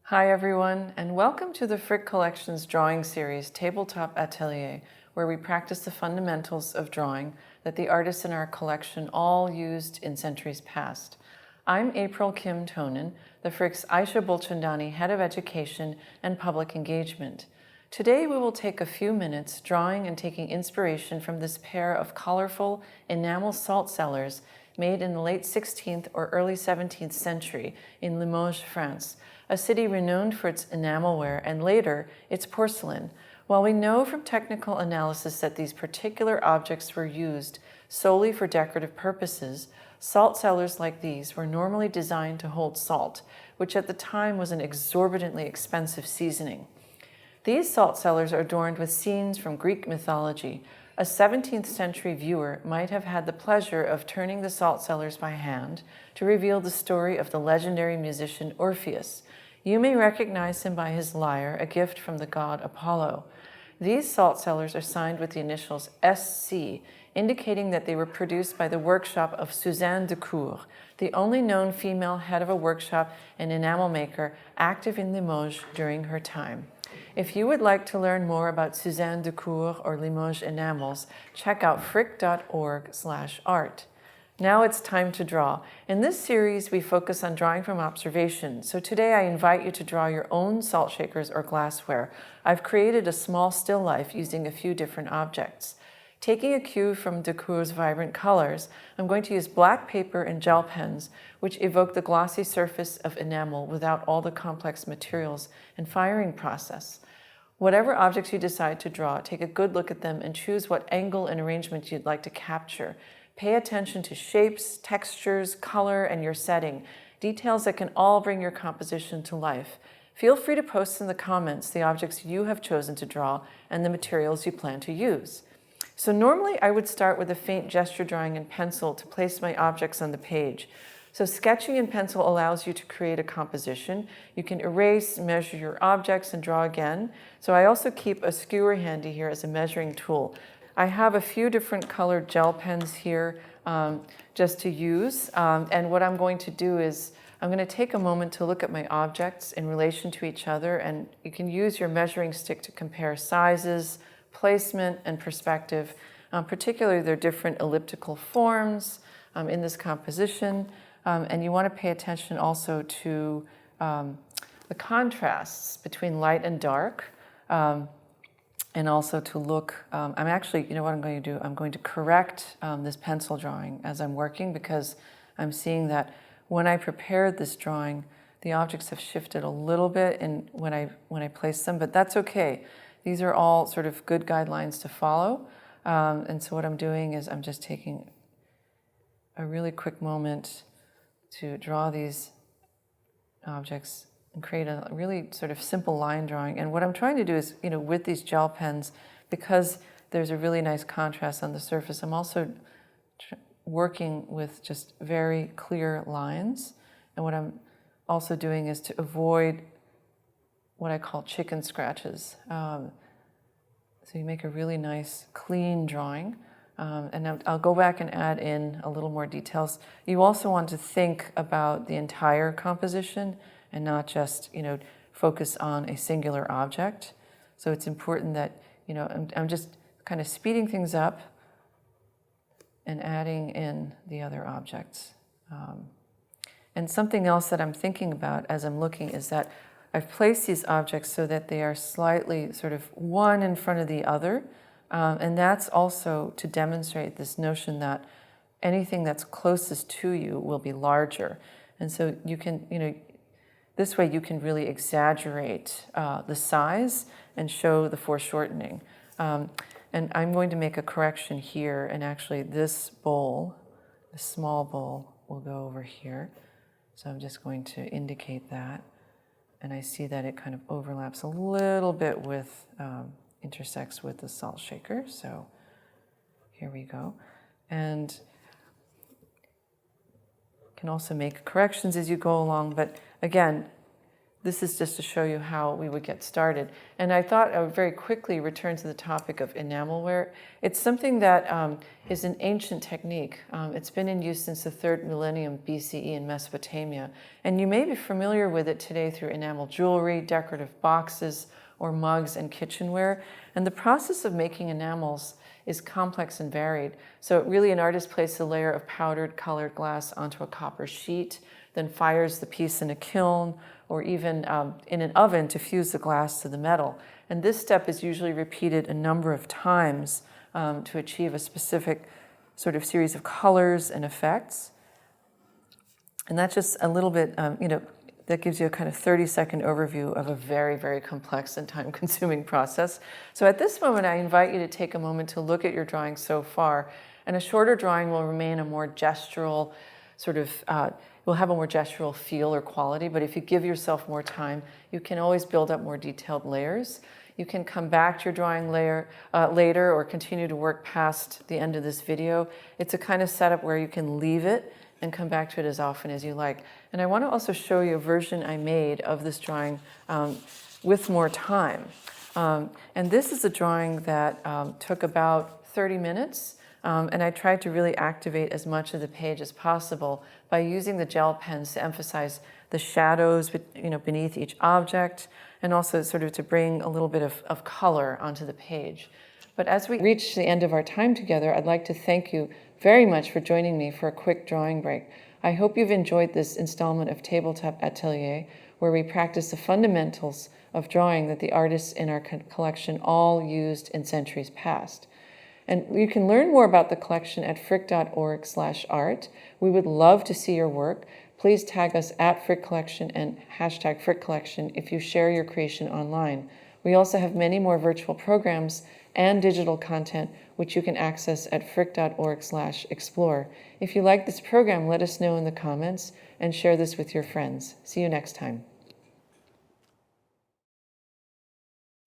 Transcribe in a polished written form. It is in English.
Hi everyone, and welcome to the Frick Collection's drawing series, Tabletop Atelier, where we practice the fundamentals of drawing that the artists in our collection all used in centuries past. I'm April Kim Tonin, the Frick's Ayesha Bulchandani Head of Education and Public Engagement. Today we will take a few minutes drawing and taking inspiration from this pair of colorful Enamel Saltcellars made in the late 16th or early 17th century in Limoges, France, a city renowned for its enamelware and later its porcelain. While we know from technical analysis that these particular objects were used solely for decorative purposes, salt cellars like these were normally designed to hold salt, which at the time was an exorbitantly expensive seasoning. These salt cellars are adorned with scenes from Greek mythology. A 17th century viewer might have had the pleasure of turning the salt cellars by hand to reveal the story of the legendary musician Orpheus. You may recognize him by his lyre, a gift from the god Apollo. These salt cellars are signed with the initials SC, indicating that they were produced by the workshop of Susanne de Court, the only known female head of a workshop and enamel maker active in Limoges during her time. If you would like to learn more about Susanne de Court or Limoges enamels, check out frick.org/art. Now it's time to draw. In this series, we focus on drawing from observation. So today I invite you to draw your own salt shakers or glassware. I've created a small still life using a few different objects. Taking a cue from de Court's vibrant colors, I'm going to use black paper and gel pens, which evoke the glossy surface of enamel without all the complex materials and firing process. Whatever objects you decide to draw, take a good look at them and choose what angle and arrangement you'd like to capture. Pay attention to shapes, textures, color, and your setting, details that can all bring your composition to life. Feel free to post in the comments the objects you have chosen to draw and the materials you plan to use. So normally I would start with a faint gesture drawing in pencil to place my objects on the page. So sketching in pencil allows you to create a composition. You can erase, measure your objects, and draw again. So I also keep a skewer handy here as a measuring tool. I have a few different colored gel pens here just to use. And what I'm going to do is I'm going to take a moment to look at my objects in relation to each other, and you can use your measuring stick to compare sizes, placement, and perspective. Particularly, there are different elliptical forms in this composition. And you want to pay attention also to the contrasts between light and dark. And also to look, I'm actually, you know what I'm going to do? I'm going to correct this pencil drawing as I'm working, because I'm seeing that when I prepared this drawing, the objects have shifted a little bit when I place them, but that's okay. These are all sort of good guidelines to follow. And so what I'm doing is I'm just taking a really quick moment to draw these objects and create a really sort of simple line drawing. And what I'm trying to do is, with these gel pens, because there's a really nice contrast on the surface, I'm also working with just very clear lines. And what I'm also doing is to avoid what I call chicken scratches. So you make a really nice, clean drawing. And I'll go back and add in a little more details. You also want to think about the entire composition and not just, focus on a singular object. So it's important that, I'm just kind of speeding things up and adding in the other objects. And something else that I'm thinking about as I'm looking is that I've placed these objects so that they are slightly sort of one in front of the other. And that's also to demonstrate this notion that anything that's closest to you will be larger. And so you can, this way you can really exaggerate the size and show the foreshortening. And I'm going to make a correction here, and actually this bowl, the small bowl, will go over here. So I'm just going to indicate that. And I see that it kind of overlaps a little bit with, intersects with the salt shaker. So here we go. And you can also make corrections as you go along. But again, this is just to show you how we would get started. And I thought I would very quickly return to the topic of enamelware. It's something that is an ancient technique. It's been in use since the 3rd millennium BCE in Mesopotamia. And you may be familiar with it today through enamel jewelry, decorative boxes, or mugs and kitchenware. And the process of making enamels is complex and varied. So really an artist places a layer of powdered colored glass onto a copper sheet, then fires the piece in a kiln or even in an oven to fuse the glass to the metal. And this step is usually repeated a number of times to achieve a specific sort of series of colors and effects. And that's just a little bit, that gives you a kind of 30-second overview of a very, very complex and time-consuming process. So at this moment, I invite you to take a moment to look at your drawing so far. And a shorter drawing will remain a more gestural sort of, will have a more gestural feel or quality. But if you give yourself more time, you can always build up more detailed layers. You can come back to your drawing layer later or continue to work past the end of this video. It's a kind of setup where you can leave it and come back to it as often as you like. And I want to also show you a version I made of this drawing with more time. And this is a drawing that took about 30 minutes. And I tried to really activate as much of the page as possible by using the gel pens to emphasize the shadows beneath each object, and also sort of to bring a little bit of color onto the page. But as we reach the end of our time together, I'd like to thank you very much for joining me for a quick drawing break. I hope you've enjoyed this installment of Tabletop Atelier, where we practice the fundamentals of drawing that the artists in our collection all used in centuries past. And you can learn more about the collection at frick.org/art. We would love to see your work. Please tag us at Frick Collection and hashtag Frick Collection if you share your creation online. We also have many more virtual programs and digital content which you can access at frick.org/explore. If you like this program, let us know in the comments and share this with your friends. See you next time.